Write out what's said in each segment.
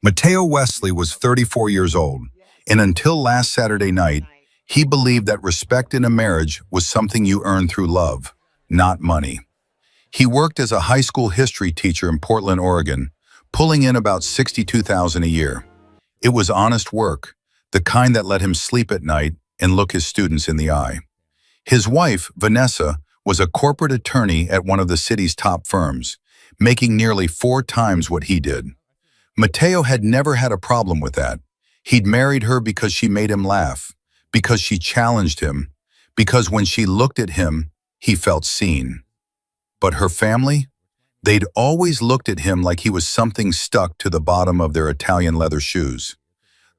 Matteo Wesley was 34 years old, and until last Saturday night, he believed that respect in a marriage was something you earn through love, not money. He worked as a high school history teacher in Portland, Oregon, pulling in about $62,000 a year. It was honest work, the kind that let him sleep at night and look his students in the eye. His wife, Vanessa, was a corporate attorney at one of the city's top firms, making nearly 4 times what he did. Matteo had never had a problem with that. He'd married her because she made him laugh, because she challenged him, because when she looked at him, he felt seen. But her family? They'd always looked at him like he was something stuck to the bottom of their Italian leather shoes.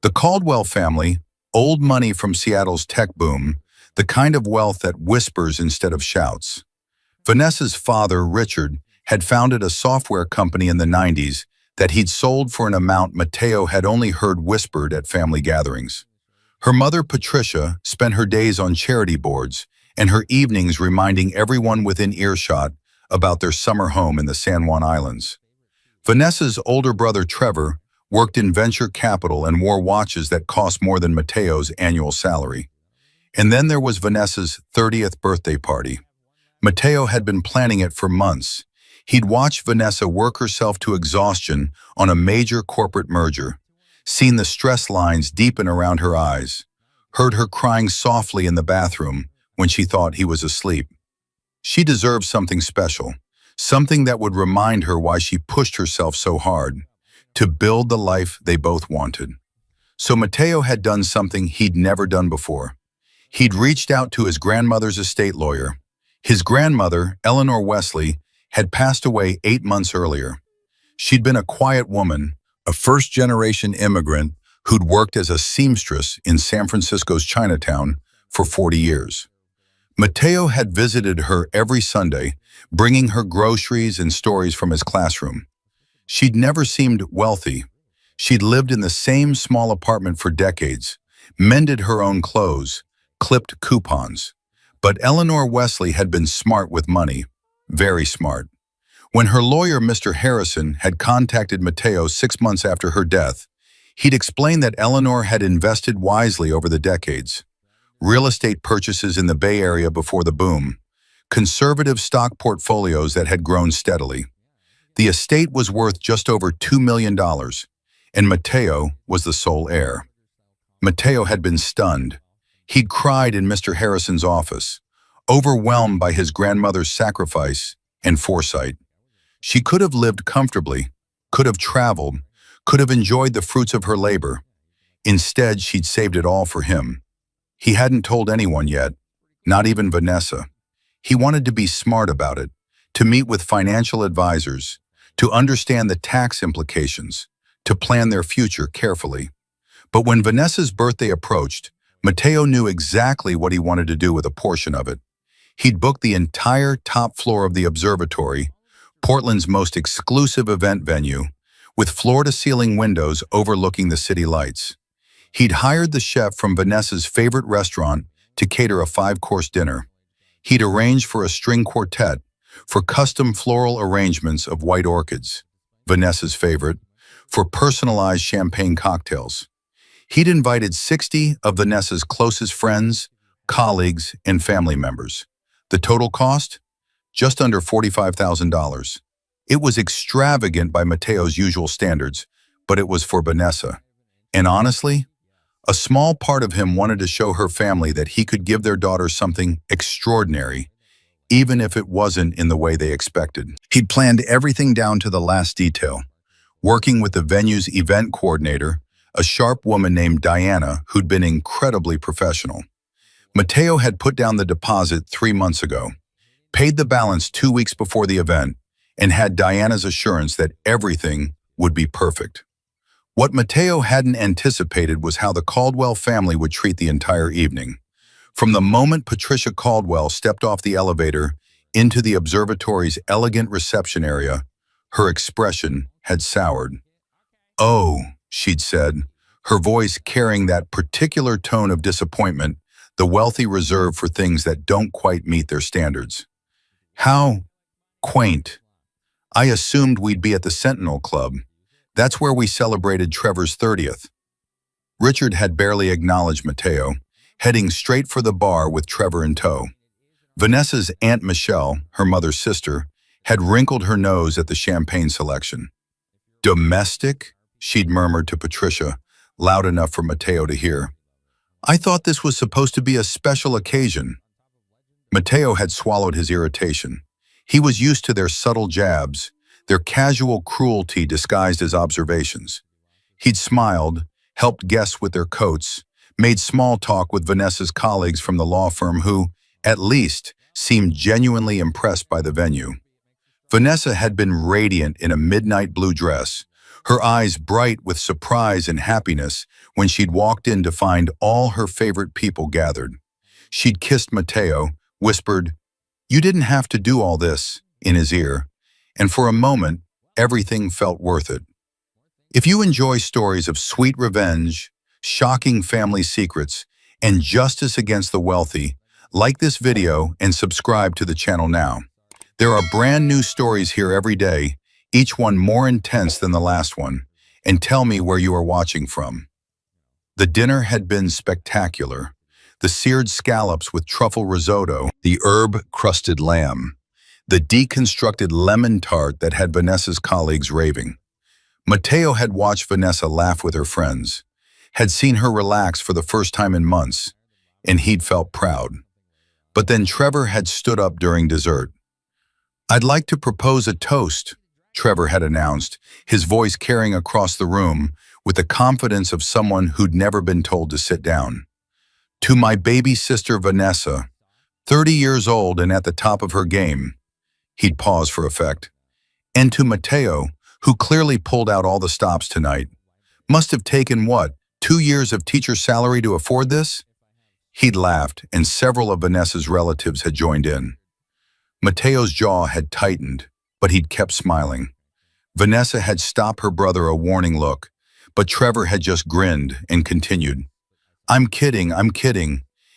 The Caldwell family, old money from Seattle's tech boom, the kind of wealth that whispers instead of shouts. Vanessa's father, Richard, had founded a software company in the 90s that he'd sold for an amount Matteo had only heard whispered at family gatherings. Her mother, Patricia, spent her days on charity boards and her evenings reminding everyone within earshot about their summer home in the San Juan Islands. Vanessa's older brother, Trevor, worked in venture capital and wore watches that cost more than Matteo's annual salary. And then there was Vanessa's 30th birthday party. Matteo had been planning it for months. He'd watched Vanessa work herself to exhaustion on a major corporate merger, seen the stress lines deepen around her eyes, heard her crying softly in the bathroom when she thought he was asleep. She deserved something special, something that would remind her why she pushed herself so hard, to build the life they both wanted. So Matteo had done something he'd never done before. He'd reached out to his grandmother's estate lawyer. His grandmother, Eleanor Wesley, had passed away 8 months earlier. She'd been a quiet woman, a first-generation immigrant who'd worked as a seamstress in San Francisco's Chinatown for 40 years. Matteo had visited her every Sunday, bringing her groceries and stories from his classroom. She'd never seemed wealthy. She'd lived in the same small apartment for decades, mended her own clothes, clipped coupons. But Eleanor Wesley had been smart with money, very smart. When her lawyer, Mr. Harrison, had contacted Matteo 6 months after her death, he'd explained that Eleanor had invested wisely over the decades. Real estate purchases in the Bay Area before the boom, conservative stock portfolios that had grown steadily. The estate was worth just over $2 million, and Matteo was the sole heir. Matteo had been stunned. He'd cried in Mr. Harrison's office, overwhelmed by his grandmother's sacrifice and foresight. She could have lived comfortably, could have traveled, could have enjoyed the fruits of her labor. Instead, she'd saved it all for him. He hadn't told anyone yet, not even Vanessa. He wanted to be smart about it, to meet with financial advisors, to understand the tax implications, to plan their future carefully. But when Vanessa's birthday approached, Matteo knew exactly what he wanted to do with a portion of it. He'd booked the entire top floor of the observatory, Portland's most exclusive event venue, with floor-to-ceiling windows overlooking the city lights. He'd hired the chef from Vanessa's favorite restaurant to cater a 5-course dinner. He'd arranged for a string quartet, for custom floral arrangements of white orchids, Vanessa's favorite, for personalized champagne cocktails. He'd invited 60 of Vanessa's closest friends, colleagues, and family members. The total cost? Just under $45,000. It was extravagant by Matteo's usual standards, but it was for Vanessa. And honestly, a small part of him wanted to show her family that he could give their daughter something extraordinary, even if it wasn't in the way they expected. He'd planned everything down to the last detail, working with the venue's event coordinator, a sharp woman named Diana who'd been incredibly professional. Matteo had put down the deposit 3 months ago, paid the balance 2 weeks before the event, and had Diana's assurance that everything would be perfect. What Matteo hadn't anticipated was how the Caldwell family would treat the entire evening. From the moment Patricia Caldwell stepped off the elevator into the observatory's elegant reception area, her expression had soured. "Oh," she'd said, her voice carrying that particular tone of disappointment the wealthy reserve for things that don't quite meet their standards. "How quaint. I assumed we'd be at the Sentinel Club. That's where we celebrated Trevor's 30th. Richard had barely acknowledged Mateo, heading straight for the bar with Trevor in tow. Vanessa's Aunt Michelle, her mother's sister, had wrinkled her nose at the champagne selection. Domestic? She'd murmured to Patricia, loud enough for Mateo to hear. I thought this was supposed to be a special occasion. Mateo had swallowed his irritation. He was used to their subtle jabs, their casual cruelty disguised as observations. He'd smiled, helped guests with their coats, made small talk with Vanessa's colleagues from the law firm who, at least, seemed genuinely impressed by the venue. Vanessa had been radiant in a midnight blue dress, her eyes bright with surprise and happiness when she'd walked in to find all her favorite people gathered. She'd kissed Mateo, whispered, "You didn't have to do all this," in his ear, and for a moment, everything felt worth it. If you enjoy stories of sweet revenge, shocking family secrets, and justice against the wealthy, like this video and subscribe to the channel now. There are brand new stories here every day, each one more intense than the last one, and tell me where you are watching from. The dinner had been spectacular. The seared scallops with truffle risotto, the herb-crusted lamb, the deconstructed lemon tart that had Vanessa's colleagues raving. Mateo had watched Vanessa laugh with her friends, had seen her relax for the first time in months, and he'd felt proud. But then Trevor had stood up during dessert. "I'd like to propose a toast," Trevor had announced, his voice carrying across the room with the confidence of someone who'd never been told to sit down. "To my baby sister Vanessa, 30 years old and at the top of her game." He'd pause for effect. "And to Mateo, who clearly pulled out all the stops tonight. Must have taken, what, 2 years of teacher salary to afford this?" He'd laughed, and several of Vanessa's relatives had joined in. Mateo's jaw had tightened, but he'd kept smiling. Vanessa had stopped her brother a warning look, but Trevor had just grinned and continued. I'm kidding.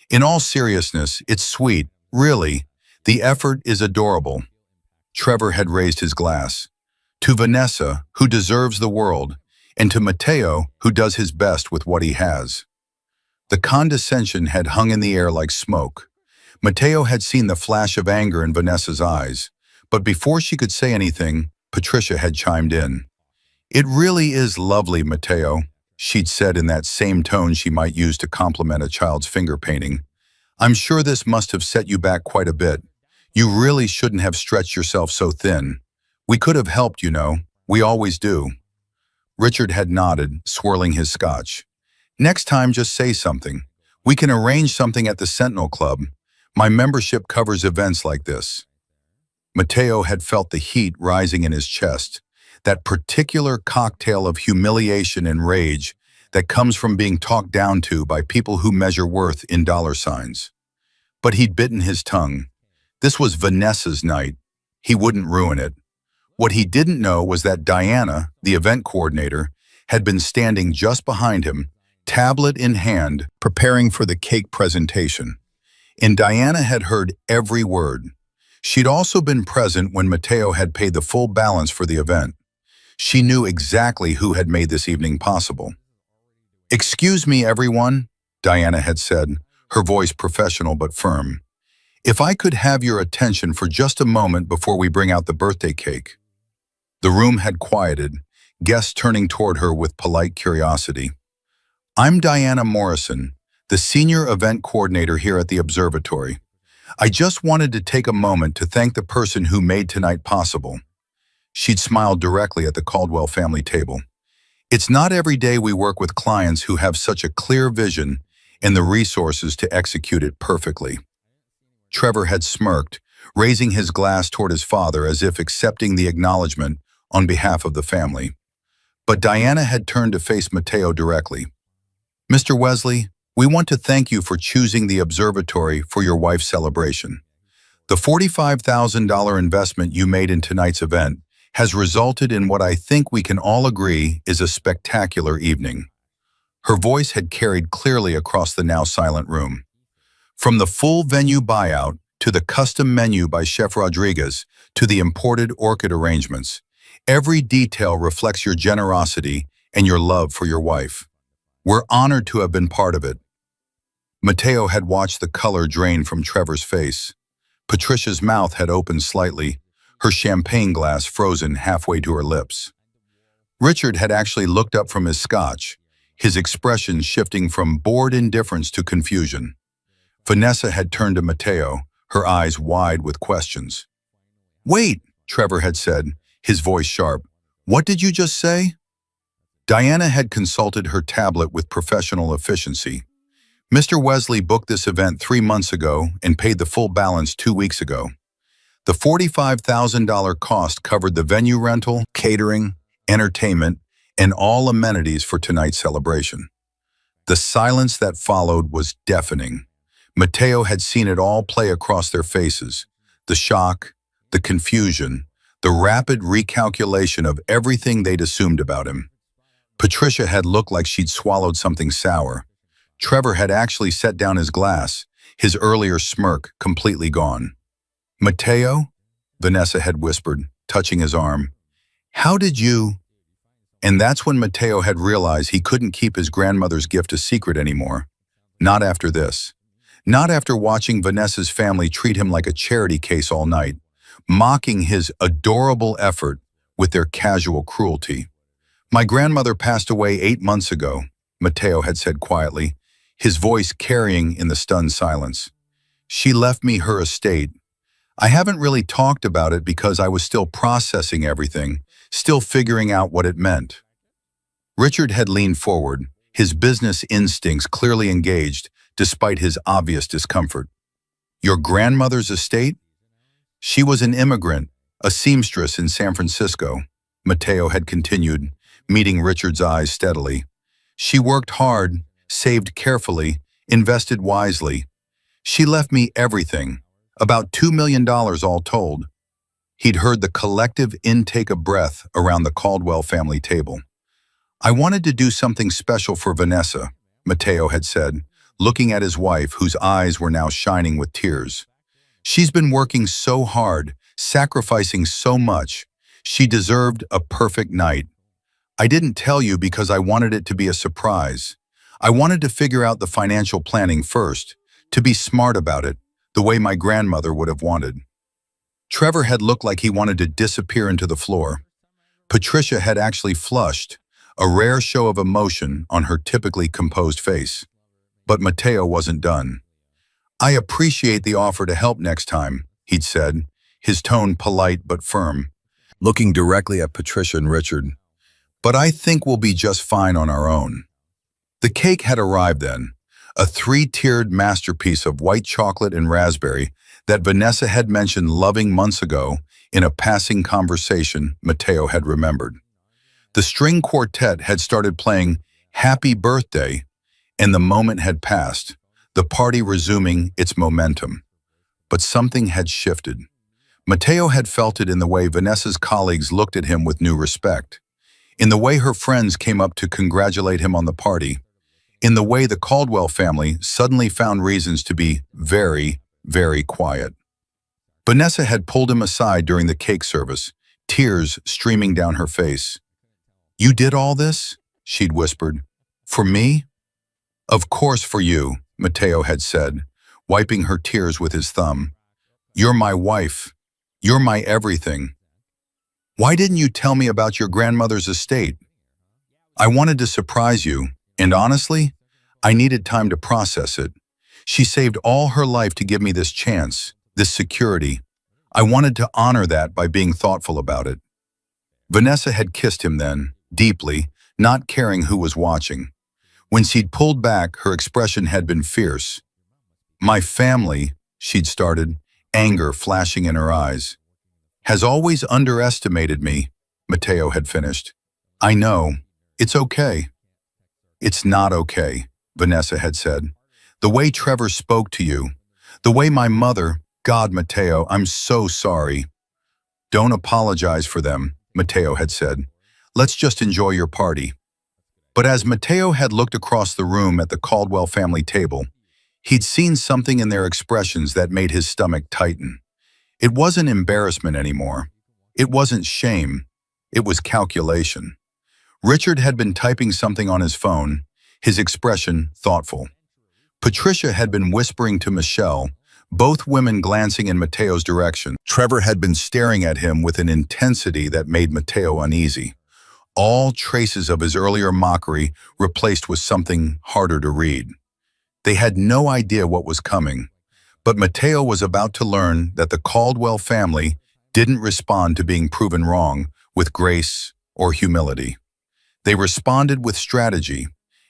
In all seriousness, it's sweet, really. The effort is adorable." Trevor had raised his glass. "To Vanessa, who deserves the world, and to Mateo, who does his best with what he has." The condescension had hung in the air like smoke. Mateo had seen the flash of anger in Vanessa's eyes, but before she could say anything, Patricia had chimed in. "It really is lovely, Mateo," she'd said in that same tone she might use to compliment a child's finger painting. "I'm sure this must have set you back quite a bit. You really shouldn't have stretched yourself so thin. We could have helped, you know. We always do." Richard had nodded, swirling his scotch. "Next time, just say something. We can arrange something at the Sentinel Club. My membership covers events like this." Mateo had felt the heat rising in his chest, that particular cocktail of humiliation and rage that comes from being talked down to by people who measure worth in dollar signs. But he'd bitten his tongue. This was Vanessa's night. He wouldn't ruin it. What he didn't know was that Diana, the event coordinator, had been standing just behind him, tablet in hand, preparing for the cake presentation. And Diana had heard every word. She'd also been present when Mateo had paid the full balance for the event. She knew exactly who had made this evening possible. "Excuse me, everyone," Diana had said, her voice professional but firm. "If I could have your attention for just a moment before we bring out the birthday cake." The room had quieted, guests turning toward her with polite curiosity. "I'm Diana Morrison, the senior event coordinator here at the observatory. I just wanted to take a moment to thank the person who made tonight possible." She'd smiled directly at the Caldwell family table. "It's not every day we work with clients who have such a clear vision and the resources to execute it perfectly." Trevor had smirked, raising his glass toward his father as if accepting the acknowledgement on behalf of the family. But Diana had turned to face Mateo directly. "Mr. Wesley, we want to thank you for choosing the observatory for your wife's celebration. The $45,000 investment you made in tonight's event has resulted in what I think we can all agree is a spectacular evening." Her voice had carried clearly across the now silent room. From the full venue buyout, to the custom menu by Chef Rodriguez, to the imported orchid arrangements, Every detail reflects your generosity and your love for your wife. We're honored to have been part of it." Matteo had watched the color drain from Trevor's face. Patricia's mouth had opened slightly, her champagne glass frozen halfway to her lips. Richard had actually looked up from his scotch, his expression shifting from bored indifference to confusion. Vanessa had turned to Matteo, her eyes wide with questions. "Wait," Trevor had said, his voice sharp. "What did you just say?" Diana had consulted her tablet with professional efficiency. "Mr. Wesley booked this event 3 months ago and paid the full balance 2 weeks ago. The $45,000 cost covered the venue rental, catering, entertainment, and all amenities for tonight's celebration." The silence that followed was deafening. Matteo had seen it all play across their faces: the shock, the confusion, the rapid recalculation of everything they'd assumed about him. Patricia had looked like she'd swallowed something sour. Trevor had actually set down his glass, his earlier smirk completely gone. "Matteo?" Vanessa had whispered, touching his arm. "How did you—" And that's when Matteo had realized he couldn't keep his grandmother's gift a secret anymore. Not after this. Not after watching Vanessa's family treat him like a charity case all night, mocking his adorable effort with their casual cruelty. "My grandmother passed away 8 months ago," Matteo had said quietly, his voice carrying in the stunned silence. "She left me her estate. I haven't really talked about it because I was still processing everything, still figuring out what it meant." Richard had leaned forward, his business instincts clearly engaged despite his obvious discomfort. "Your grandmother's estate?" "She was an immigrant, a seamstress in San Francisco," Matteo had continued, meeting Richard's eyes steadily. "She worked hard, saved carefully, invested wisely. She left me everything, about $2 million all told." He'd heard the collective intake of breath around the Caldwell family table. "I wanted to do something special for Vanessa," Matteo had said, looking at his wife whose eyes were now shining with tears. "She's been working so hard, sacrificing so much. She deserved a perfect night. I didn't tell you because I wanted it to be a surprise. I wanted to figure out the financial planning first, to be smart about it, the way my grandmother would have wanted." Trevor had looked like he wanted to disappear into the floor. Patricia had actually flushed, a rare show of emotion on her typically composed face. But Matteo wasn't done. "I appreciate the offer to help next time," he'd said, his tone polite but firm, looking directly at Patricia and Richard. "But I think we'll be just fine on our own." The cake had arrived then, a 3-tiered masterpiece of white chocolate and raspberry that Vanessa had mentioned loving months ago in a passing conversation Matteo had remembered. The string quartet had started playing "Happy Birthday," and the moment had passed, the party resuming its momentum. But something had shifted. Matteo had felt it in the way Vanessa's colleagues looked at him with new respect, in the way her friends came up to congratulate him on the party, in the way the Caldwell family suddenly found reasons to be very, very quiet. Vanessa had pulled him aside during the cake service, tears streaming down her face. "You did all this?" she'd whispered. "For me?" "Of course for you," Matteo had said, wiping her tears with his thumb. "You're my wife. You're my everything. Why didn't you tell me about your grandmother's estate?" "I wanted to surprise you, and honestly, I needed time to process it. She saved all her life to give me this chance, this security. I wanted to honor that by being thoughtful about it." Vanessa had kissed him then, deeply, not caring who was watching. When she'd pulled back, her expression had been fierce. "My family," she'd started, anger flashing in her eyes, "has always underestimated me," Matteo had finished. "I know. It's okay." "It's not okay," Vanessa had said. "The way Trevor spoke to you, the way my mother, God, Matteo, I'm so sorry." "Don't apologize for them," Matteo had said. "Let's just enjoy your party." But as Matteo had looked across the room at the Caldwell family table, he'd seen something in their expressions that made his stomach tighten. It wasn't embarrassment anymore. It wasn't shame. It was calculation. Richard had been typing something on his phone, his expression thoughtful. Patricia had been whispering to Michelle, both women glancing in Mateo's direction. Trevor had been staring at him with an intensity that made Mateo uneasy. All traces of his earlier mockery replaced with something harder to read. They had no idea what was coming, but Mateo was about to learn that the Caldwell family didn't respond to being proven wrong with grace or humility. They responded with strategy,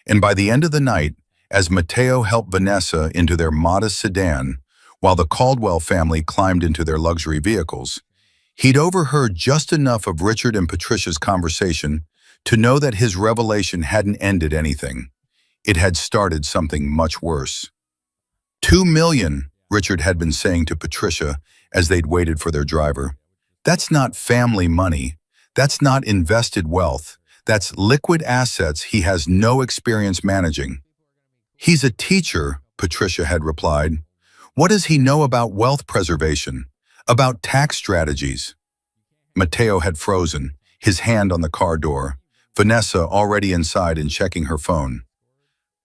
and by the end of the night, as Mateo helped Vanessa into their modest sedan, while the Caldwell family climbed into their luxury vehicles, he'd overheard just enough of Richard and Patricia's conversation to know that his revelation hadn't ended anything. It had started something much worse. "2 million, Richard had been saying to Patricia as they'd waited for their driver. That's not family money. That's not invested wealth. That's liquid assets he has no experience managing. He's a teacher, Patricia had replied. What does he know about wealth preservation? About tax strategies? Mateo had frozen, his hand on the car door. Vanessa already inside and checking her phone.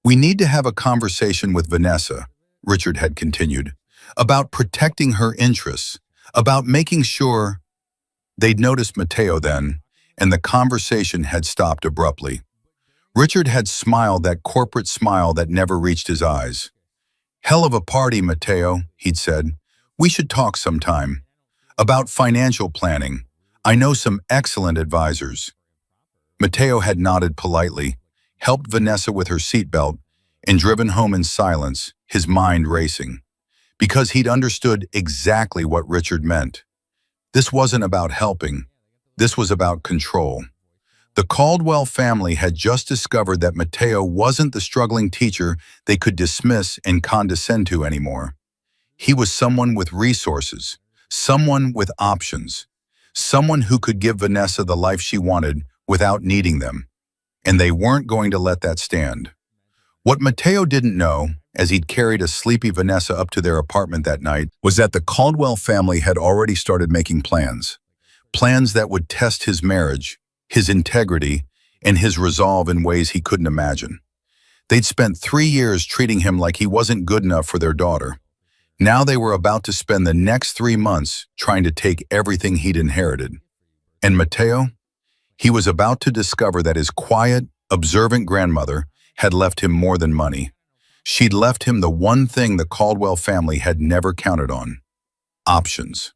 We need to have a conversation with Vanessa, Richard had continued, about protecting her interests, about making sure. They'd noticed Mateo then, and the conversation had stopped abruptly. Richard had smiled that corporate smile that never reached his eyes. Hell of a party, Mateo, he'd said. We should talk sometime. About financial planning. I know some excellent advisors. Mateo had nodded politely, helped Vanessa with her seatbelt, and driven home in silence, his mind racing. Because he'd understood exactly what Richard meant. This wasn't about helping. This was about control. The Caldwell family had just discovered that Mateo wasn't the struggling teacher they could dismiss and condescend to anymore. He was someone with resources, someone with options, someone who could give Vanessa the life she wanted without needing them. And they weren't going to let that stand. What Mateo didn't know, as he'd carried a sleepy Vanessa up to their apartment that night, was that the Caldwell family had already started making plans. Plans that would test his marriage, his integrity, and his resolve in ways he couldn't imagine. They'd spent 3 years treating him like he wasn't good enough for their daughter. Now they were about to spend the next 3 months trying to take everything he'd inherited. And Mateo? He was about to discover that his quiet, observant grandmother had left him more than money. She'd left him the one thing the Caldwell family had never counted on: options.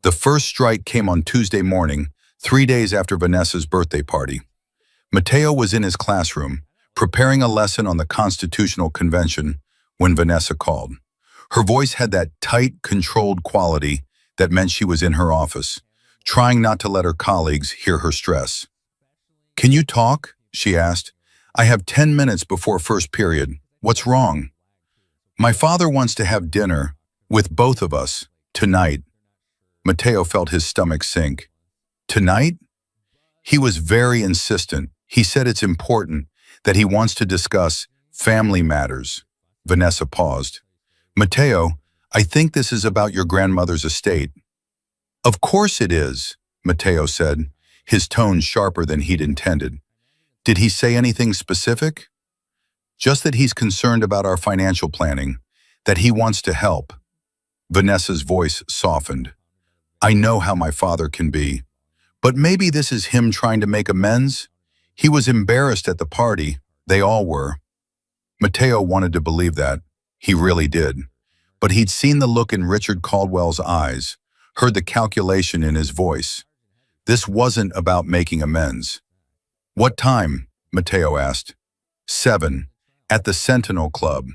The first strike came on Tuesday morning, 3 days after Vanessa's birthday party. Mateo was in his classroom, preparing a lesson on the Constitutional Convention, when Vanessa called. Her voice had that tight, controlled quality that meant she was in her office, trying not to let her colleagues hear her stress. "Can you talk?" she asked. "I have 10 minutes before first period. What's wrong?" "My father wants to have dinner, with both of us, tonight." Mateo felt his stomach sink. "Tonight?" He was very insistent. He said it's important, that he wants to discuss family matters. Vanessa paused. "Mateo, I think this is about your grandmother's estate." "Of course it is," Mateo said, his tone sharper than he'd intended. "Did he say anything specific?" "Just that he's concerned about our financial planning, that he wants to help." Vanessa's voice softened. "I know how my father can be. But maybe this is him trying to make amends? He was embarrassed at the party. They all were." Mateo wanted to believe that. He really did. But he'd seen the look in Richard Caldwell's eyes, heard the calculation in his voice. This wasn't about making amends. "What time?" Mateo asked. 7, at the Sentinel Club.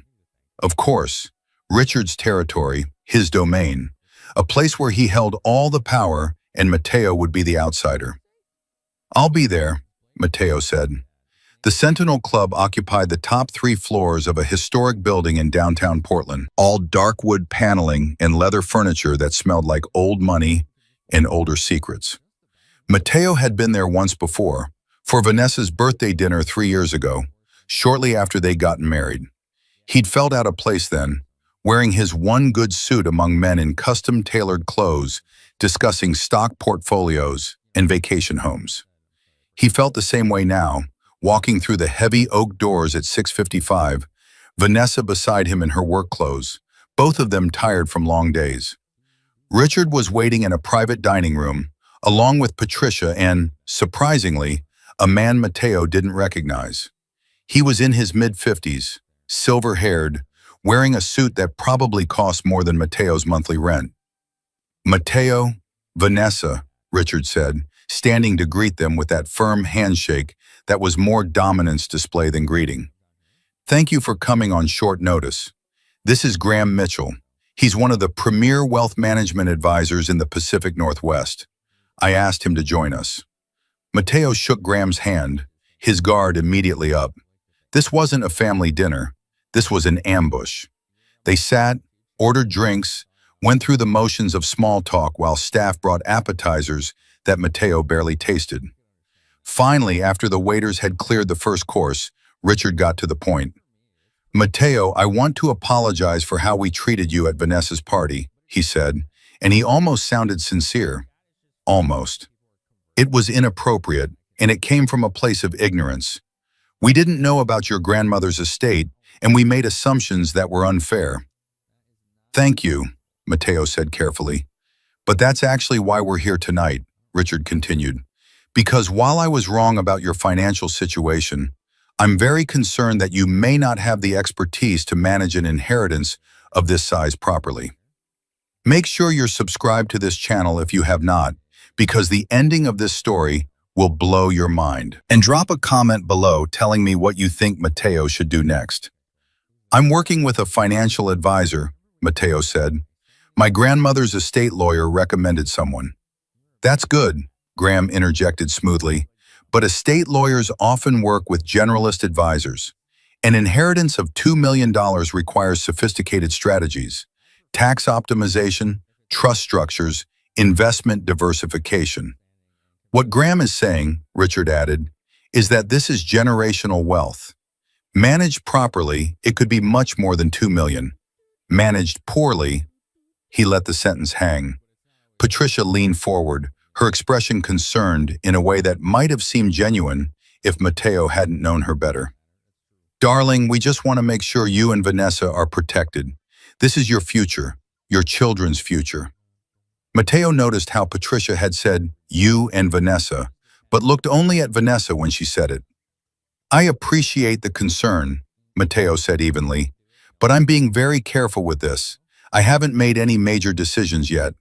Of course, Richard's territory, his domain, a place where he held all the power and Mateo would be the outsider. "I'll be there," Mateo said. The Sentinel Club occupied the top 3 floors of a historic building in downtown Portland, all dark wood paneling and leather furniture that smelled like old money and older secrets. Mateo had been there once before, for Vanessa's birthday dinner 3 years ago, shortly after they'd gotten married. He'd felt out of place then, wearing his one good suit among men in custom-tailored clothes, discussing stock portfolios and vacation homes. He felt the same way now, walking through the heavy oak doors at 6:55, Vanessa beside him in her work clothes, both of them tired from long days. Richard was waiting in a private dining room, along with Patricia and, surprisingly, a man Matteo didn't recognize. He was in his mid-50s, silver-haired, wearing a suit that probably cost more than Matteo's monthly rent. "Matteo, Vanessa," Richard said, standing to greet them with that firm handshake that was more dominance display than greeting. "Thank you for coming on short notice. This is Graham Mitchell. He's one of the premier wealth management advisors in the Pacific Northwest. I asked him to join us." Matteo shook Graham's hand, his guard immediately up. This wasn't a family dinner. This was an ambush. They sat, ordered drinks, went through the motions of small talk while staff brought appetizers that Matteo barely tasted. Finally, after the waiters had cleared the first course, Richard got to the point. "Matteo, I want to apologize for how we treated you at Vanessa's party," he said, and he almost sounded sincere. Almost. "It was inappropriate, and it came from a place of ignorance. We didn't know about your grandmother's estate, and we made assumptions that were unfair." "Thank you," Matteo said carefully. "But that's actually why we're here tonight," Richard continued. "Because while I was wrong about your financial situation, I'm very concerned that you may not have the expertise to manage an inheritance of this size properly. Make sure you're subscribed to this channel if you have not, because the ending of this story will blow your mind. And drop a comment below telling me what you think Matteo should do next." "I'm working with a financial advisor," Matteo said. "My grandmother's estate lawyer recommended someone." "That's good," Graham interjected smoothly, "but estate lawyers often work with generalist advisors. An inheritance of $2 million requires sophisticated strategies, tax optimization, trust structures, investment diversification." "What Graham is saying," Richard added, "is that this is generational wealth. Managed properly, it could be much more than $2 million. Managed poorly," he let the sentence hang. Patricia leaned forward, her expression concerned in a way that might have seemed genuine if Matteo hadn't known her better. "Darling, we just want to make sure you and Vanessa are protected. This is your future, your children's future." Matteo noticed how Patricia had said, "you and Vanessa," but looked only at Vanessa when she said it. "I appreciate the concern," Matteo said evenly, "but I'm being very careful with this. I haven't made any major decisions yet."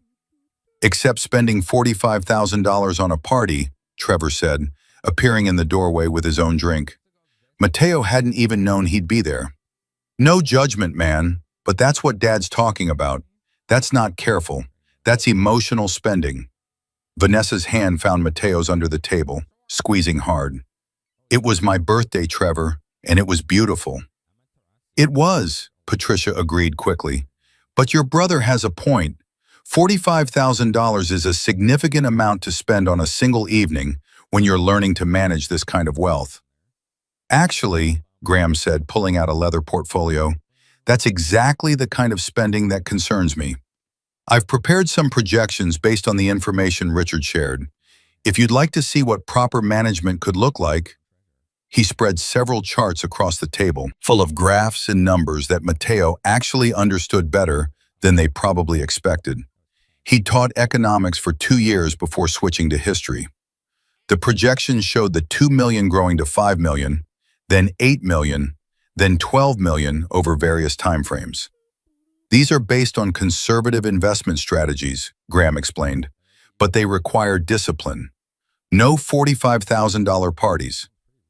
"Except spending $45,000 on a party," Trevor said, appearing in the doorway with his own drink. Matteo hadn't even known he'd be there. "No judgment, man, but that's what Dad's talking about. That's not careful. That's emotional spending." Vanessa's hand found Matteo's under the table, squeezing hard. "It was my birthday, Trevor, and it was beautiful." "It was," Patricia agreed quickly. "But your brother has a point. $45,000 is a significant amount to spend on a single evening when you're learning to manage this kind of wealth." "Actually," Graham said, pulling out a leather portfolio, "that's exactly the kind of spending that concerns me. I've prepared some projections based on the information Richard shared. If you'd like to see what proper management could look like." He spread several charts across the table, full of graphs and numbers that Matteo actually understood better than they probably expected. He'd taught economics for 2 years before switching to history. The projections showed the $2 million growing to $5 million, then $8 million, then $12 million over various timeframes. "These are based on conservative investment strategies," Graham explained, "but they require discipline. No $45,000 parties,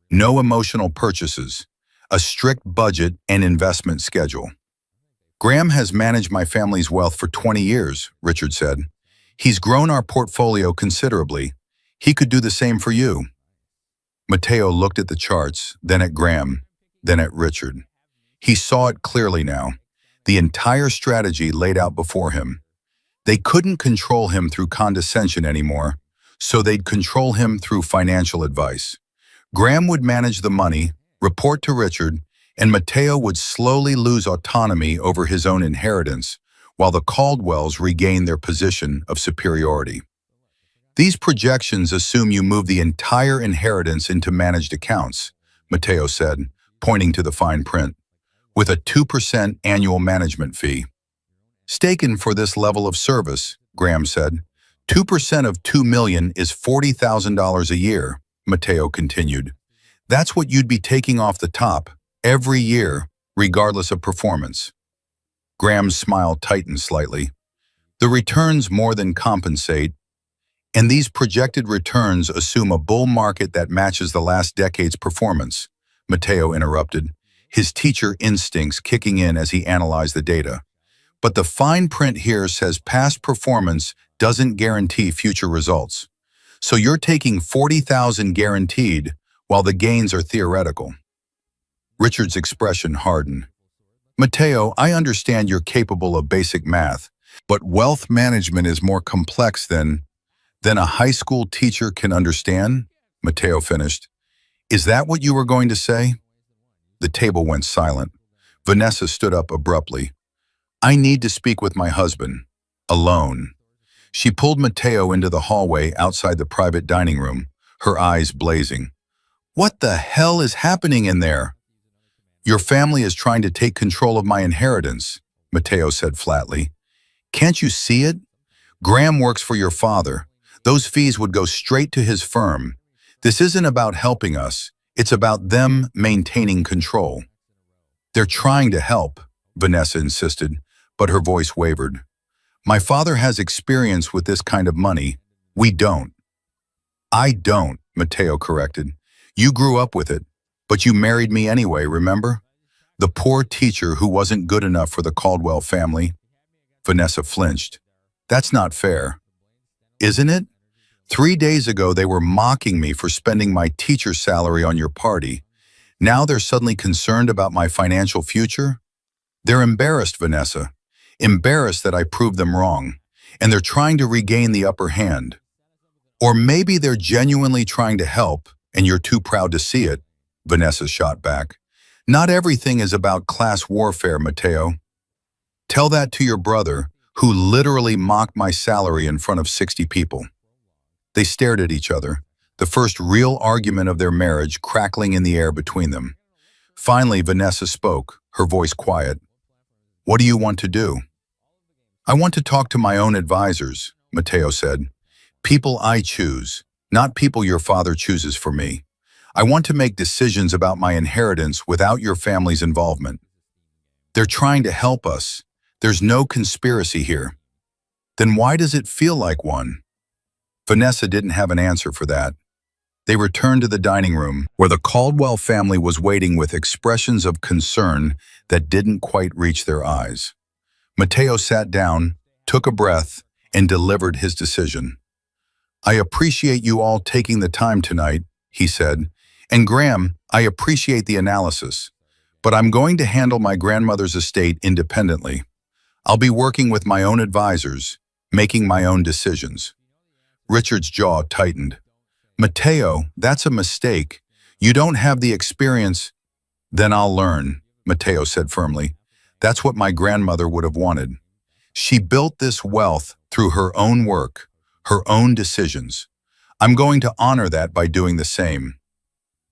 no emotional purchases, a strict budget and investment schedule." "Graham has managed my family's wealth for 20 years, Richard said. "He's grown our portfolio considerably. He could do the same for you." Matteo looked at the charts, then at Graham, then at Richard. He saw it clearly now. The entire strategy laid out before him. They couldn't control him through condescension anymore, so they'd control him through financial advice. Graham would manage the money, report to Richard, and Matteo would slowly lose autonomy over his own inheritance, while the Caldwells regained their position of superiority. These projections assume you move the entire inheritance into managed accounts, Matteo said, pointing to the fine print, with a 2% annual management fee. Staken for this level of service, Graham said. 2% of $2 million is $40,000 a year, Matteo continued. That's what you'd be taking off the top every year, regardless of performance. Graham's smile tightened slightly. The returns more than compensate, and these projected returns assume a bull market that matches the last decade's performance, Matteo interrupted, his teacher instincts kicking in as he analyzed the data. But the fine print here says past performance doesn't guarantee future results. So you're taking 40,000 guaranteed while the gains are theoretical. Richard's expression hardened. Matteo, I understand you're capable of basic math, but wealth management is more complex than a high school teacher can understand, Matteo finished. Is that what you were going to say? The table went silent. Vanessa stood up abruptly. I need to speak with my husband. Alone. She pulled Matteo into the hallway outside the private dining room, her eyes blazing. What the hell is happening in there? Your family is trying to take control of my inheritance, Matteo said flatly. Can't you see it? Graham works for your father. Those fees would go straight to his firm. This isn't about helping us. It's about them maintaining control. They're trying to help, Vanessa insisted, but her voice wavered. My father has experience with this kind of money. We don't. I don't, Matteo corrected. You grew up with it, but you married me anyway, remember? The poor teacher who wasn't good enough for the Caldwell family. Vanessa flinched. That's not fair. Isn't it? 3 days ago they were mocking me for spending my teacher's salary on your party. Now they're suddenly concerned about my financial future? They're embarrassed, Vanessa. Embarrassed that I proved them wrong, and they're trying to regain the upper hand. Or maybe they're genuinely trying to help, and you're too proud to see it, Vanessa shot back. Not everything is about class warfare, Matteo. Tell that to your brother, who literally mocked my salary in front of 60 people. They stared at each other, the first real argument of their marriage crackling in the air between them. Finally, Vanessa spoke, her voice quiet. What do you want to do? I want to talk to my own advisors, Matteo said. People I choose, not people your father chooses for me. I want to make decisions about my inheritance without your family's involvement. They're trying to help us. There's no conspiracy here. Then why does it feel like one? Vanessa didn't have an answer for that. They returned to the dining room, where the Caldwell family was waiting with expressions of concern that didn't quite reach their eyes. Matteo sat down, took a breath, and delivered his decision. I appreciate you all taking the time tonight, he said. And Graham, I appreciate the analysis, but I'm going to handle my grandmother's estate independently. I'll be working with my own advisors, making my own decisions. Richard's jaw tightened. Matteo, that's a mistake. You don't have the experience. Then I'll learn, Matteo said firmly. That's what my grandmother would have wanted. She built this wealth through her own work, her own decisions. I'm going to honor that by doing the same.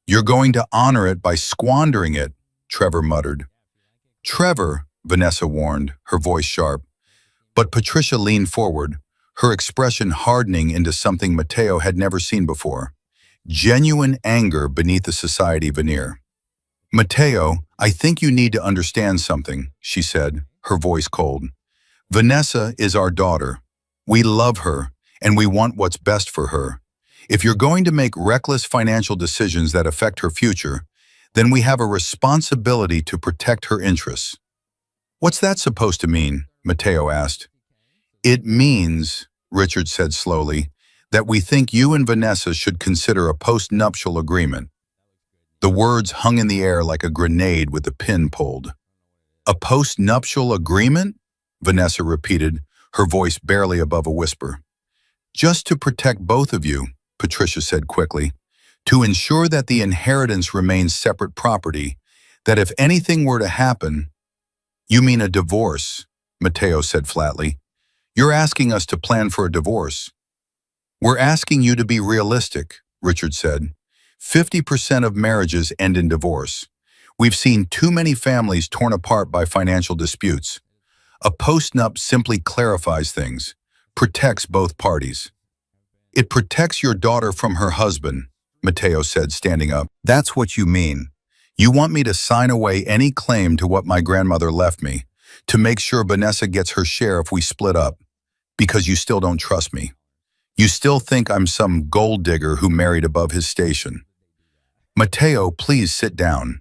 You're going to honor it by squandering it, Trevor muttered. Trevor, Vanessa warned, her voice sharp. But Patricia leaned forward, her expression hardening into something Matteo had never seen before. Genuine anger beneath the society veneer. Matteo, I think you need to understand something, she said, her voice cold. Vanessa is our daughter. We love her, and we want what's best for her. If you're going to make reckless financial decisions that affect her future, then we have a responsibility to protect her interests. What's that supposed to mean? Matteo asked. It means, Richard said slowly, that we think you and Vanessa should consider a post-nuptial agreement. The words hung in the air like a grenade with the pin pulled. A post-nuptial agreement? Vanessa repeated, her voice barely above a whisper. Just to protect both of you, Patricia said quickly, to ensure that the inheritance remains separate property, that if anything were to happen— You mean a divorce, Matteo said flatly. You're asking us to plan for a divorce. We're asking you to be realistic, Richard said. 50% of marriages end in divorce. We've seen too many families torn apart by financial disputes. A postnup simply clarifies things, protects both parties. It protects your daughter from her husband, Mateo said, standing up. That's what you mean. You want me to sign away any claim to what my grandmother left me, to make sure Vanessa gets her share if we split up, because you still don't trust me. You still think I'm some gold digger who married above his station. Mateo, please sit down,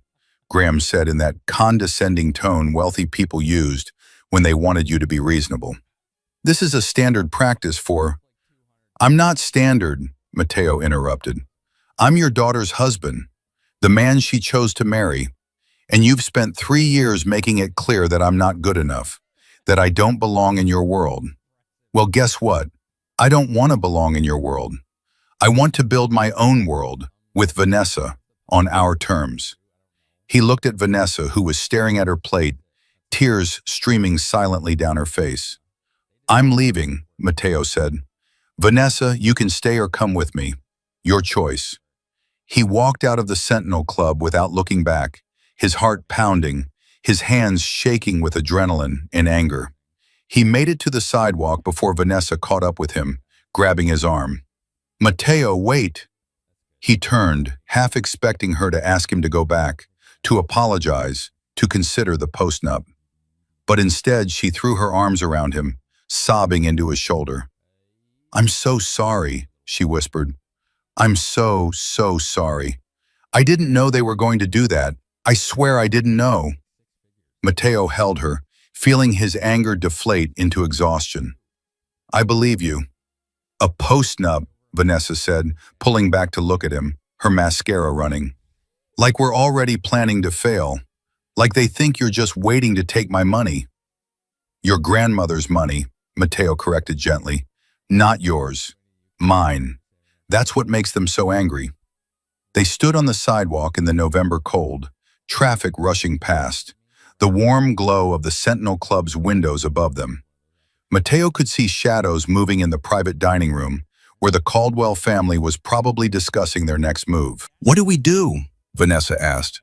Graham said in that condescending tone wealthy people used when they wanted you to be reasonable. This is a standard practice for... I'm not standard, Mateo interrupted. I'm your daughter's husband, the man she chose to marry, and you've spent 3 years making it clear that I'm not good enough, that I don't belong in your world. Well, guess what? I don't want to belong in your world. I want to build my own world, with Vanessa, on our terms. He looked at Vanessa, who was staring at her plate, tears streaming silently down her face. I'm leaving, Mateo said. Vanessa, you can stay or come with me. Your choice. He walked out of the Sentinel Club without looking back, his heart pounding, his hands shaking with adrenaline and anger. He made it to the sidewalk before Vanessa caught up with him, grabbing his arm. Mateo, wait! He turned, half expecting her to ask him to go back, to apologize, to consider the postnup. But instead, she threw her arms around him, sobbing into his shoulder. I'm so sorry, she whispered. I'm so sorry. I didn't know they were going to do that. I swear I didn't know. Mateo held her, feeling his anger deflate into exhaustion. I believe you. A postnup, Vanessa said, pulling back to look at him, her mascara running. Like we're already planning to fail. Like they think you're just waiting to take my money. Your grandmother's money, Mateo corrected gently. Not yours. Mine. That's what makes them so angry. They stood on the sidewalk in the November cold, traffic rushing past, the warm glow of the Sentinel Club's windows above them. Mateo could see shadows moving in the private dining room, where the Caldwell family was probably discussing their next move. What do we do? Vanessa asked.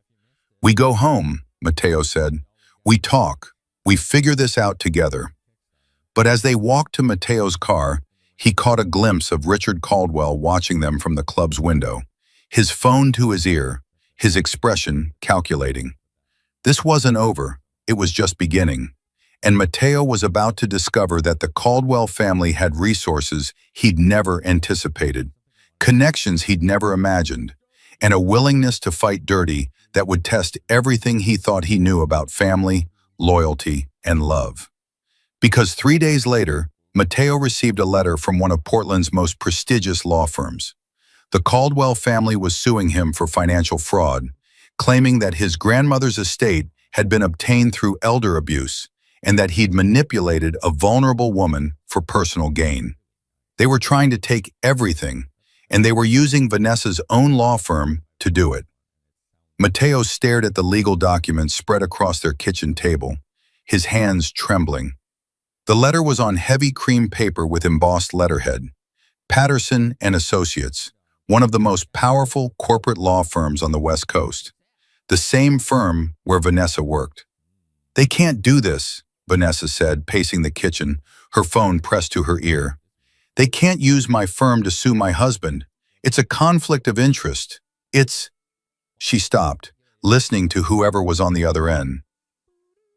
We go home, Mateo said. We talk. We figure this out together. But as they walked to Mateo's car, he caught a glimpse of Richard Caldwell watching them from the club's window, his phone to his ear, his expression calculating. This wasn't over, it was just beginning, and Mateo was about to discover that the Caldwell family had resources he'd never anticipated, connections he'd never imagined, and a willingness to fight dirty that would test everything he thought he knew about family, loyalty, and love. Because 3 days later, Mateo received a letter from one of Portland's most prestigious law firms. The Caldwell family was suing him for financial fraud, claiming that his grandmother's estate had been obtained through elder abuse and that he'd manipulated a vulnerable woman for personal gain. They were trying to take everything, and they were using Vanessa's own law firm to do it. Mateo stared at the legal documents spread across their kitchen table, his hands trembling. The letter was on heavy cream paper with embossed letterhead. Patterson and Associates, one of the most powerful corporate law firms on the West Coast. The same firm where Vanessa worked. They can't do this, Vanessa said, pacing the kitchen, her phone pressed to her ear. They can't use my firm to sue my husband. It's a conflict of interest. It's... She stopped, listening to whoever was on the other end.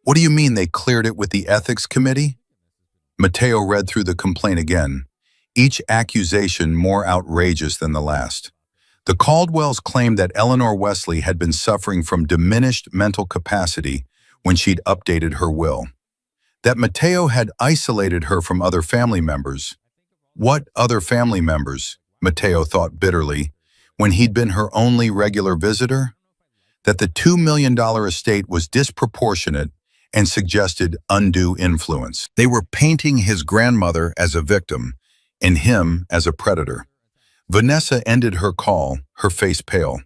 What do you mean they cleared it with the ethics committee? Mateo read through the complaint again, each accusation more outrageous than the last. The Caldwells claimed that Eleanor Wesley had been suffering from diminished mental capacity when she'd updated her will. That Mateo had isolated her from other family members. What other family members? Mateo thought bitterly, when he'd been her only regular visitor? That the $2 million estate was disproportionate and suggested undue influence. They were painting his grandmother as a victim and him as a predator. Vanessa ended her call, her face pale.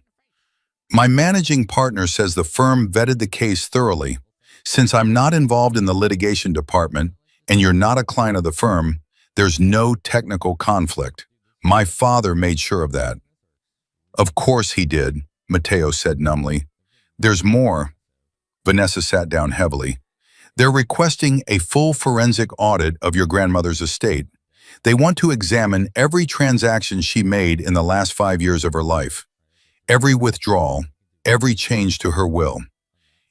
My managing partner says the firm vetted the case thoroughly. Since I'm not involved in the litigation department and you're not a client of the firm, there's no technical conflict. My father made sure of that. Of course he did, Mateo said numbly. There's more. Vanessa sat down heavily. They're requesting a full forensic audit of your grandmother's estate. They want to examine every transaction she made in the last 5 years of her life, every withdrawal, every change to her will.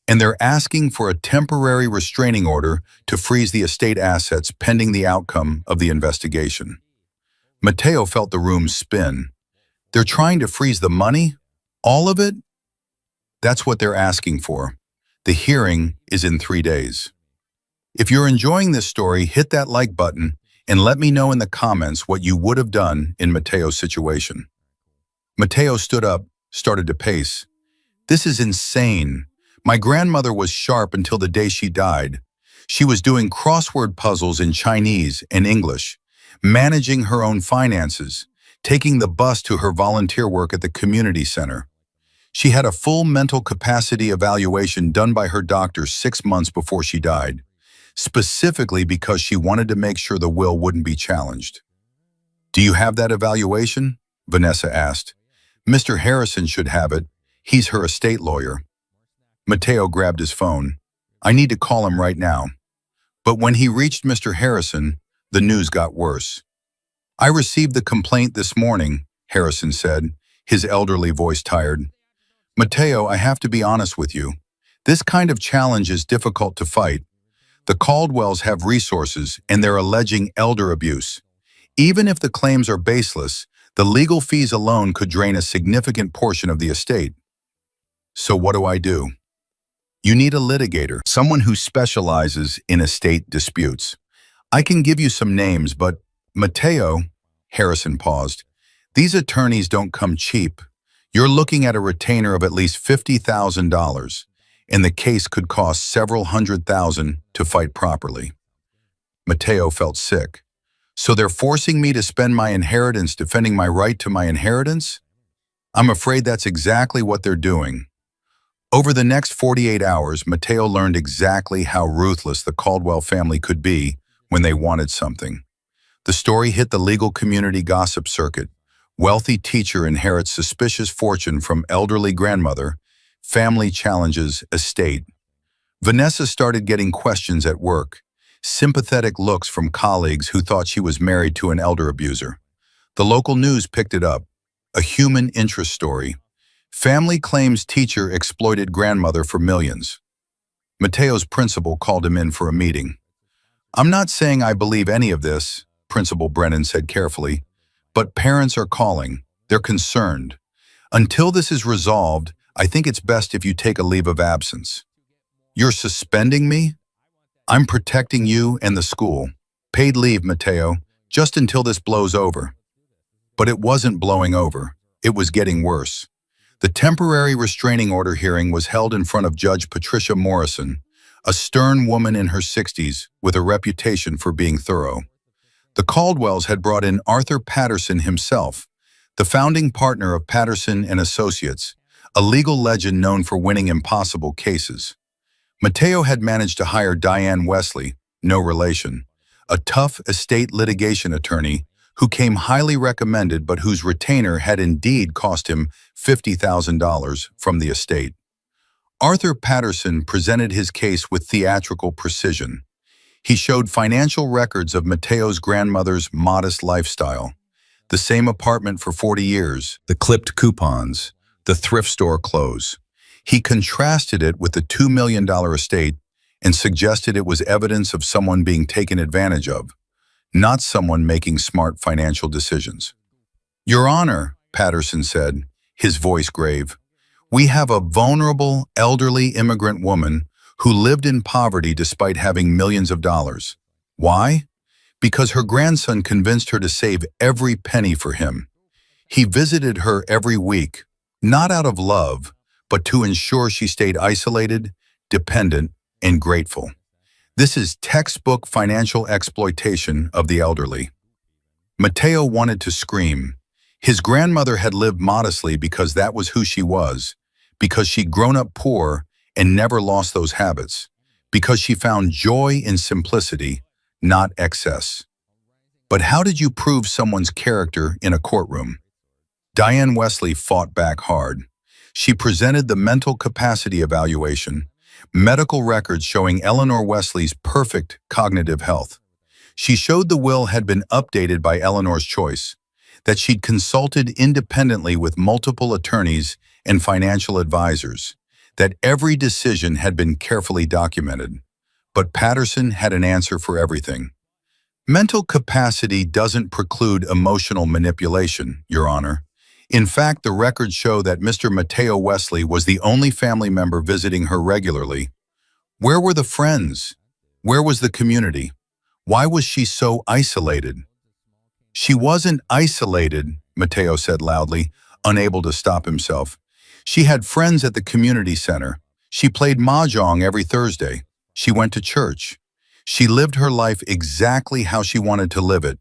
And they're asking for a temporary restraining order to freeze the estate assets pending the outcome of the investigation. Mateo felt the room spin. They're trying to freeze the money? All of it? That's what they're asking for. The hearing is in 3 days. If you're enjoying this story, hit that like button and let me know in the comments what you would have done in Mateo's situation. Mateo stood up, started to pace. This is insane. My grandmother was sharp until the day she died. She was doing crossword puzzles in Chinese and English, managing her own finances, taking the bus to her volunteer work at the community center. She had a full mental capacity evaluation done by her doctor 6 months before she died, specifically because she wanted to make sure the will wouldn't be challenged. Do you have that evaluation? Vanessa asked. Mr. Harrison should have it. He's her estate lawyer. Mateo grabbed his phone. I need to call him right now. But when he reached Mr. Harrison, the news got worse. I received the complaint this morning, Harrison said, his elderly voice tired. Mateo, I have to be honest with you. This kind of challenge is difficult to fight. The Caldwells have resources and they're alleging elder abuse. Even if the claims are baseless, the legal fees alone could drain a significant portion of the estate. So what do? You need a litigator, someone who specializes in estate disputes. I can give you some names, but Mateo, Harrison paused, these attorneys don't come cheap. You're looking at a retainer of at least $50,000, and the case could cost several $100,000 to fight properly. Mateo felt sick. So they're forcing me to spend my inheritance defending my right to my inheritance? I'm afraid that's exactly what they're doing. Over the next 48 hours, Mateo learned exactly how ruthless the Caldwell family could be when they wanted something. The story hit the legal community gossip circuit. Wealthy teacher inherits suspicious fortune from elderly grandmother, family challenges estate. Vanessa started getting questions at work, sympathetic looks from colleagues who thought she was married to an elder abuser. The local news picked it up, a human interest story. Family claims teacher exploited grandmother for millions. Mateo's principal called him in for a meeting. I'm not saying I believe any of this, Principal Brennan said carefully, but parents are calling. They're concerned. Until this is resolved, I think it's best if you take a leave of absence. You're suspending me? I'm protecting you and the school. Paid leave, Mateo, just until this blows over. But it wasn't blowing over. It was getting worse. The temporary restraining order hearing was held in front of Judge Patricia Morrison, a stern woman in her 60s with a reputation for being thorough. The Caldwells had brought in Arthur Patterson himself, the founding partner of Patterson and Associates, a legal legend known for winning impossible cases. Mateo had managed to hire Diane Wesley, no relation, a tough estate litigation attorney who came highly recommended but whose retainer had indeed cost him $50,000 from the estate. Arthur Patterson presented his case with theatrical precision. He showed financial records of Mateo's grandmother's modest lifestyle, the same apartment for 40 years, the clipped coupons, the thrift store clothes. He contrasted it with the $2 million estate and suggested it was evidence of someone being taken advantage of, not someone making smart financial decisions. Your Honor, Patterson said, his voice grave, we have a vulnerable, elderly immigrant woman who lived in poverty despite having millions of dollars. Why? Because her grandson convinced her to save every penny for him. He visited her every week, not out of love, but to ensure she stayed isolated, dependent, and grateful. This is textbook financial exploitation of the elderly. Mateo wanted to scream. His grandmother had lived modestly because that was who she was, because she'd grown up poor and never lost those habits, because she found joy in simplicity, not excess. But how did you prove someone's character in a courtroom? Diane Wesley fought back hard. She presented the mental capacity evaluation, medical records showing Eleanor Wesley's perfect cognitive health. She showed the will had been updated by Eleanor's choice, that she'd consulted independently with multiple attorneys and financial advisors, that every decision had been carefully documented. But Patterson had an answer for everything. Mental capacity doesn't preclude emotional manipulation, Your Honor. In fact, the records show that Mr. Mateo Wesley was the only family member visiting her regularly. Where were the friends? Where was the community? Why was she so isolated? She wasn't isolated, Mateo said loudly, unable to stop himself. She had friends at the community center. She played mahjong every Thursday. She went to church. She lived her life exactly how she wanted to live it.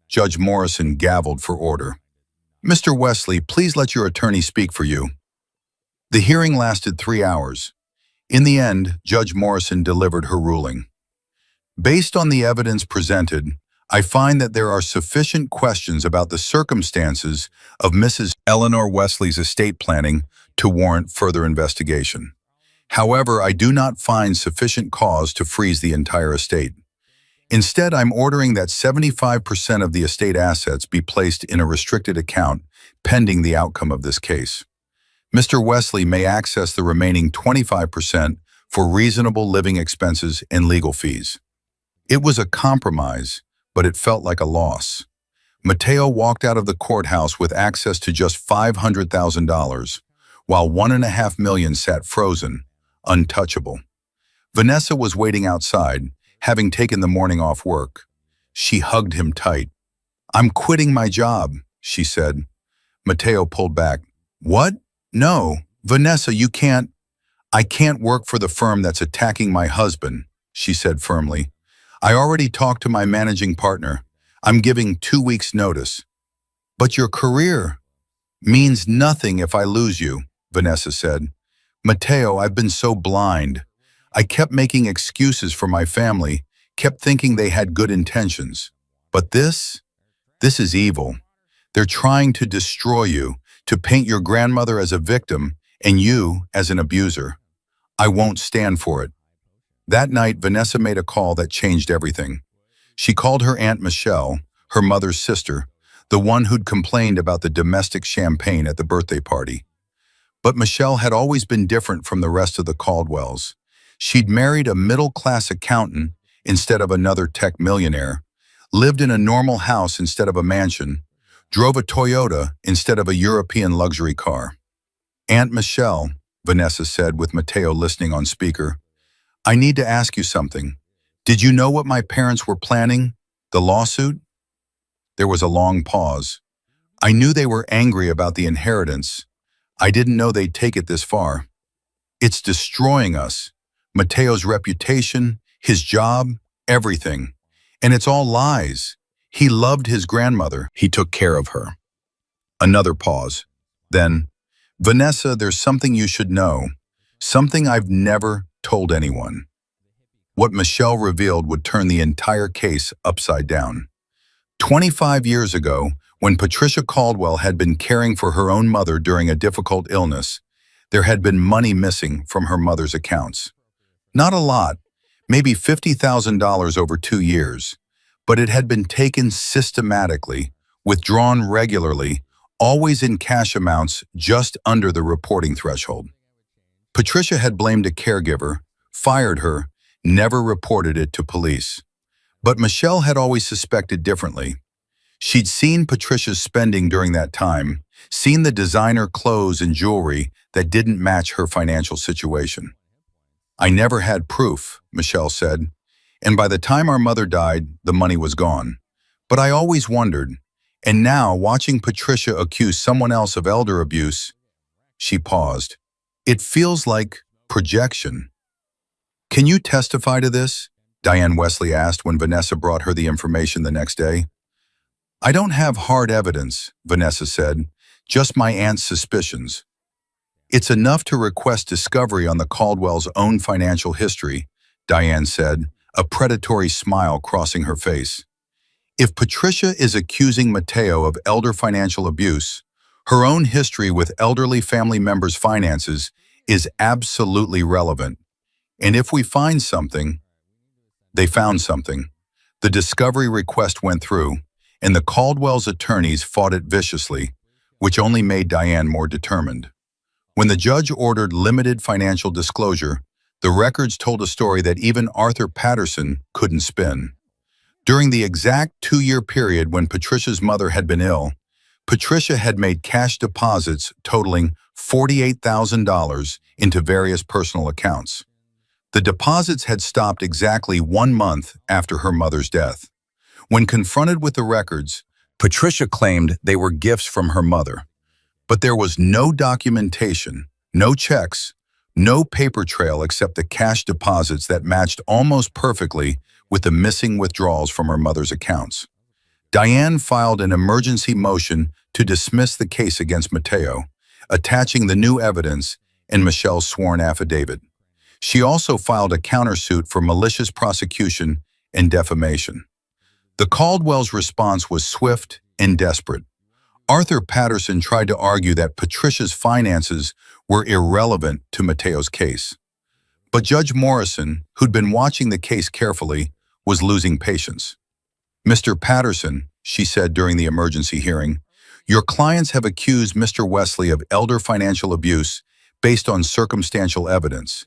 Judge Morrison gavelled for order. Mr. Wesley, please let your attorney speak for you. The hearing lasted 3 hours. In the end, Judge Morrison delivered her ruling. Based on the evidence presented, I find that there are sufficient questions about the circumstances of Mrs. Eleanor Wesley's estate planning to warrant further investigation. However, I do not find sufficient cause to freeze the entire estate. Instead, I'm ordering that 75% of the estate assets be placed in a restricted account pending the outcome of this case. Mr. Wesley may access the remaining 25% for reasonable living expenses and legal fees. It was a compromise, but it felt like a loss. Mateo walked out of the courthouse with access to just $500,000, while $1.5 million sat frozen, untouchable. Vanessa was waiting outside, having taken the morning off work. She hugged him tight. "I'm quitting my job," she said. Mateo pulled back. "What? No, Vanessa, you can't." "I can't work for the firm that's attacking my husband," she said firmly. "I already talked to my managing partner. I'm giving 2 weeks' notice." "But your career means nothing if I lose you," Vanessa said. "Mateo, I've been so blind. I kept making excuses for my family, kept thinking they had good intentions. But this is evil. They're trying to destroy you, to paint your grandmother as a victim and you as an abuser. I won't stand for it." That night, Vanessa made a call that changed everything. She called her Aunt Michelle, her mother's sister, the one who'd complained about the domestic champagne at the birthday party. But Michelle had always been different from the rest of the Caldwells. She'd married a middle-class accountant instead of another tech millionaire, lived in a normal house instead of a mansion, drove a Toyota instead of a European luxury car. "Aunt Michelle," Vanessa said with Mateo listening on speaker, "I need to ask you something. Did you know what my parents were planning? The lawsuit?" There was a long pause. "I knew they were angry about the inheritance. I didn't know they'd take it this far. It's destroying us. Mateo's reputation, his job, everything. And it's all lies. He loved his grandmother. He took care of her." Another pause. Then, "Vanessa, there's something you should know. Something I've never told anyone." What Michelle revealed would turn the entire case upside down. 25 years ago, when Patricia Caldwell had been caring for her own mother during a difficult illness, there had been money missing from her mother's accounts. Not a lot, maybe $50,000 over 2 years, but it had been taken systematically, withdrawn regularly, always in cash amounts just under the reporting threshold. Patricia had blamed a caregiver, fired her, never reported it to police. But Michelle had always suspected differently. She'd seen Patricia's spending during that time, seen the designer clothes and jewelry that didn't match her financial situation. "I never had proof," Michelle said, "and by the time our mother died, the money was gone. But I always wondered, and now watching Patricia accuse someone else of elder abuse," she paused, "it feels like projection." "Can you testify to this?" Diane Wesley asked when Vanessa brought her the information the next day. "I don't have hard evidence," Vanessa said, "just my aunt's suspicions." "It's enough to request discovery on the Caldwell's own financial history," Diane said, a predatory smile crossing her face. If Patricia is accusing Mateo of elder financial abuse, her own history with elderly family members' finances is absolutely relevant. And if we find something, they found something. The discovery request went through, and the Caldwell's attorneys fought it viciously, which only made Diane more determined. When the judge ordered limited financial disclosure, the records told a story that even Arthur Patterson couldn't spin. During the exact 2-year period when Patricia's mother had been ill, Patricia had made cash deposits totaling $48,000 into various personal accounts. The deposits had stopped exactly 1 month after her mother's death. When confronted with the records, Patricia claimed they were gifts from her mother. But there was no documentation, no checks, no paper trail except the cash deposits that matched almost perfectly with the missing withdrawals from her mother's accounts. Diane filed an emergency motion to dismiss the case against Mateo, attaching the new evidence in Michelle's sworn affidavit. She also filed a countersuit for malicious prosecution and defamation. The Caldwell's response was swift and desperate. Arthur Patterson tried to argue that Patricia's finances were irrelevant to Mateo's case. But Judge Morrison, who'd been watching the case carefully, was losing patience. "Mr. Patterson," she said during the emergency hearing, "your clients have accused Mr. Wesley of elder financial abuse based on circumstantial evidence.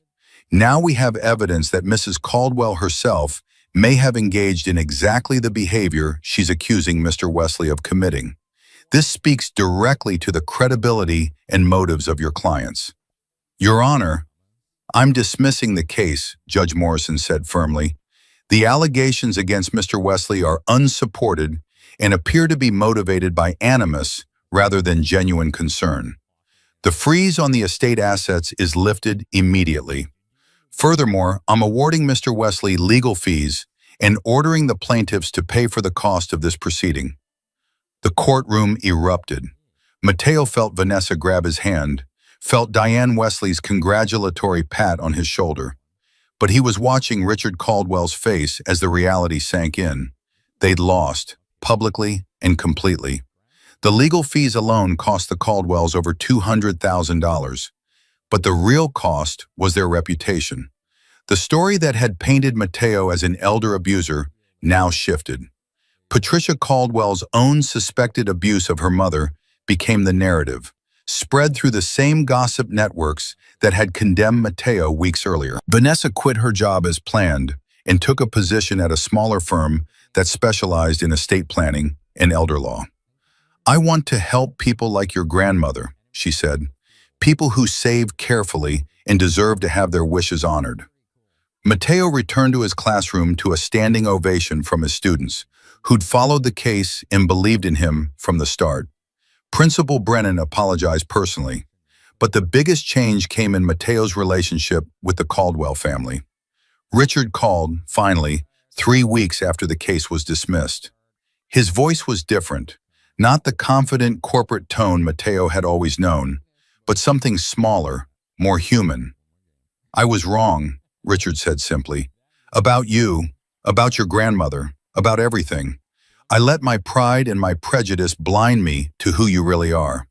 Now we have evidence that Mrs. Caldwell herself may have engaged in exactly the behavior she's accusing Mr. Wesley of committing. This speaks directly to the credibility and motives of your clients." "Your Honor, I'm dismissing the case," Judge Morrison said firmly. "The allegations against Mr. Wesley are unsupported and appear to be motivated by animus rather than genuine concern. The freeze on the estate assets is lifted immediately. Furthermore, I'm awarding Mr. Wesley legal fees and ordering the plaintiffs to pay for the cost of this proceeding." The courtroom erupted. Mateo felt Vanessa grab his hand, felt Diane Wesley's congratulatory pat on his shoulder. But he was watching Richard Caldwell's face as the reality sank in. They'd lost, publicly and completely. The legal fees alone cost the Caldwells over $200,000. But the real cost was their reputation. The story that had painted Mateo as an elder abuser now shifted. Patricia Caldwell's own suspected abuse of her mother became the narrative, spread through the same gossip networks that had condemned Mateo weeks earlier. Vanessa quit her job as planned and took a position at a smaller firm that specialized in estate planning and elder law. "I want to help people like your grandmother," she said, "people who save carefully and deserve to have their wishes honored." Mateo returned to his classroom to a standing ovation from his students, who'd followed the case and believed in him from the start. Principal Brennan apologized personally, but the biggest change came in Mateo's relationship with the Caldwell family. Richard called, finally, 3 weeks after the case was dismissed. His voice was different, not the confident corporate tone Mateo had always known, but something smaller, more human. "I was wrong," Richard said simply. "About you, about your grandmother, about everything. I let my pride and my prejudice blind me to who you really are."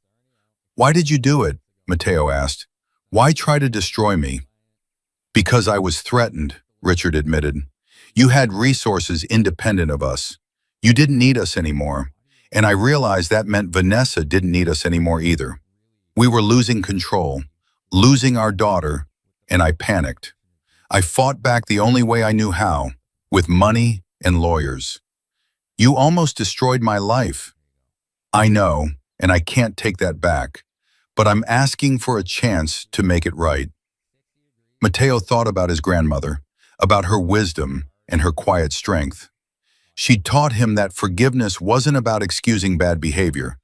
"Why did you do it?" Mateo asked. "Why try to destroy me?" "Because I was threatened," Richard admitted. "You had resources independent of us. You didn't need us anymore. And I realized that meant Vanessa didn't need us anymore either. We were losing control, losing our daughter, and I panicked. I fought back the only way I knew how, with money and lawyers. You almost destroyed my life. I know, and I can't take that back, but I'm asking for a chance to make it right." Mateo thought about his grandmother, about her wisdom and her quiet strength. She taught him that forgiveness wasn't about excusing bad behavior.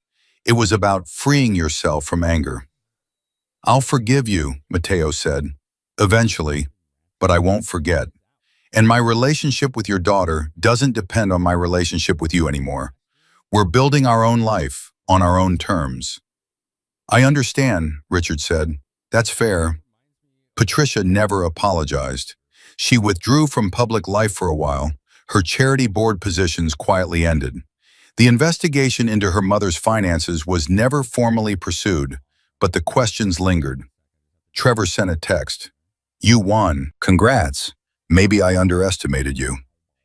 It was about freeing yourself from anger. "I'll forgive you," Mateo said, "eventually, but I won't forget. And my relationship with your daughter doesn't depend on my relationship with you anymore. We're building our own life on our own terms." "I understand," Richard said. "That's fair." Patricia never apologized. She withdrew from public life for a while, Her charity board positions quietly ended. The investigation into her mother's finances was never formally pursued, but the questions lingered. Trevor sent a text. "You won. Congrats. Maybe I underestimated you."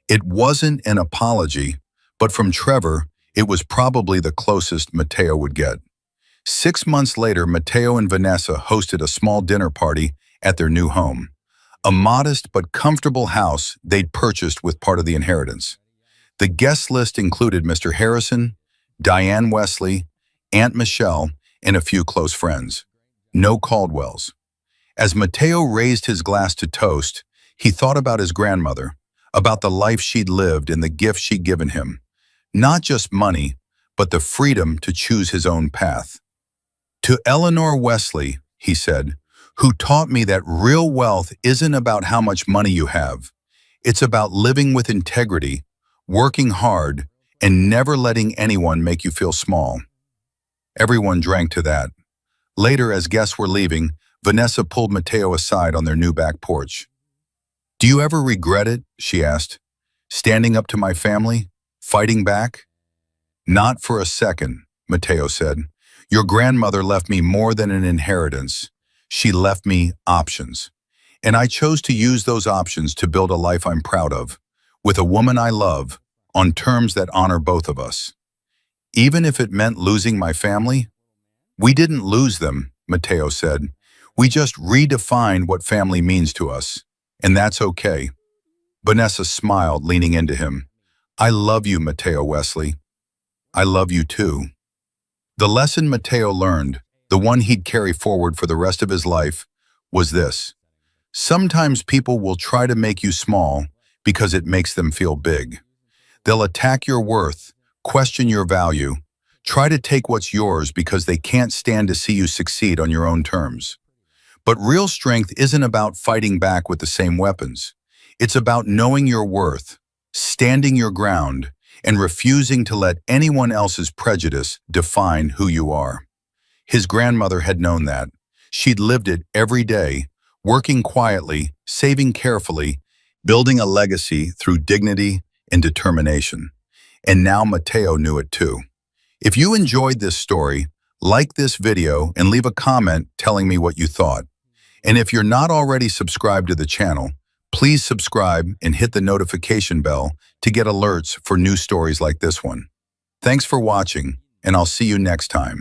It wasn't an apology, but from Trevor, it was probably the closest Matteo would get. 6 months later, Matteo and Vanessa hosted a small dinner party at their new home, a modest but comfortable house they'd purchased with part of the inheritance. The guest list included Mr. Harrison, Diane Wesley, Aunt Michelle, and a few close friends. No Caldwells. As Matteo raised his glass to toast, he thought about his grandmother, about the life she'd lived and the gift she'd given him. Not just money, but the freedom to choose his own path. "To Eleanor Wesley," he said, "who taught me that real wealth isn't about how much money you have. It's about living with integrity, working hard, and never letting anyone make you feel small." Everyone drank to that. Later, as guests were leaving, Vanessa pulled Matteo aside on their new back porch. "Do you ever regret it?" she asked. "Standing up to my family? Fighting back?" "Not for a second," Matteo said. "Your grandmother left me more than an inheritance. She left me options. And I chose to use those options to build a life I'm proud of, with a woman I love, on terms that honor both of us. Even if it meant losing my family." "We didn't lose them," Matteo said. "We just redefined what family means to us. And that's okay." Vanessa smiled, leaning into him. "I love you, Matteo Wesley. I love you too." The lesson Matteo learned, the one he'd carry forward for the rest of his life, was this: sometimes people will try to make you small because it makes them feel big. They'll attack your worth, question your value, try to take what's yours because they can't stand to see you succeed on your own terms. But real strength isn't about fighting back with the same weapons. It's about knowing your worth, standing your ground, and refusing to let anyone else's prejudice define who you are. His grandmother had known that. She'd lived it every day, working quietly, saving carefully, building a legacy through dignity and determination. And now Matteo knew it too. If you enjoyed this story, like this video and leave a comment telling me what you thought. And if you're not already subscribed to the channel, please subscribe and hit the notification bell to get alerts for new stories like this one. Thanks for watching, and I'll see you next time.